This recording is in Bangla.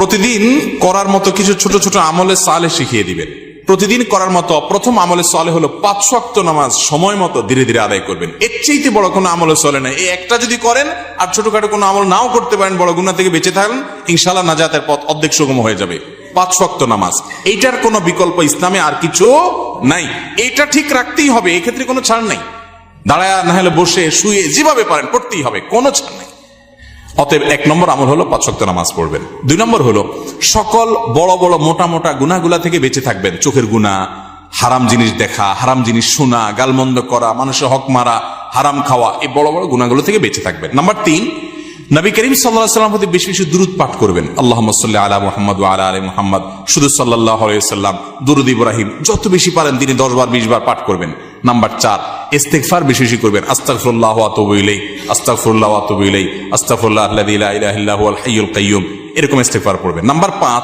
প্রতিদিন করার মতো কিছু ছোট ছোট আমলে সালেহ শিখিয়ে দিবেন। প্রতিদিন করার মতো প্রথম আমলে সালেহ হলো 5 ওয়াক্ত নামাজ সময় মতো ধীরে ধীরে আদায় করবেন। এর চাইতে বড় কোনো আমলে চলে না। এই একটা যদি করেন আর ছোটখাটো কোনো আমল নাও করতে পারেন, বড় গুনাহ থেকে বেঁচে থাকেন, ইনশাআল্লাহ নাজাতের পথ অর্ধেক সুগম হয়ে যাবে। 5 ওয়াক্ত নামাজ, এইটার কোনো বিকল্প ইসলামে আর কিছু নাই। এইটা ঠিক রাখতেই হবে, এক্ষেত্রে কোনো ছাড় নাই। দাঁড়ায় না হলে বসে শুয়ে যেভাবে পারেন পড়তেই হবে, কোনো ছাড় নাই। অতএব 1 নম্বর আমল হলো 5 ওয়াক্ত নামাজ পড়বেন। 2 নম্বর হলো সকল বড় বড় মোটা মোটা গুনাহগুলা থেকে বেঁচে থাকবেন। চোখের গুনাহ, হারাম জিনিস দেখা, হারাম জিনিস শোনা, গালমন্দ করা, মানুষের হক মারা, হারাম খাওয়া, এই বড় বড় গুনাহগুলো থেকে বেঁচে থাকবেন। নাম্বার 3, নবী করিম সাল্লাল্লাহু আলাইহি ওয়াসাল্লাম প্রতি বেশি বেশি দুরূদ পাঠ করবেন। আল্লাহুম্মা সাল্লি আলা মুহাম্মাদ ওয়া আলা আলি মুহাম্মাদ, শুধু সাল্লাল্লাহু আলাইহি ওয়াসাল্লাম, দুরূদ ইব্রাহিম যত বেশি পারেন দিনে 10 বার 20 বার পাঠ করবেন। নাম্বার 4, ইস্তিগফার বেশি বেশি করবেন। আস্তাগফিরুল্লাহ ওয়া আতুবু ইলাইহি, আস্তাগফিরুল্লাহ ওয়া আতুবু ইলাইহি, আস্তাগফিরুল্লাহ আল্লাযী লা ইলাহা ইল্লা হুয়াল হাইয়ুল কাইয়্যুম, এরকম ইস্তিগফার পড়বেন। নাম্বার 5,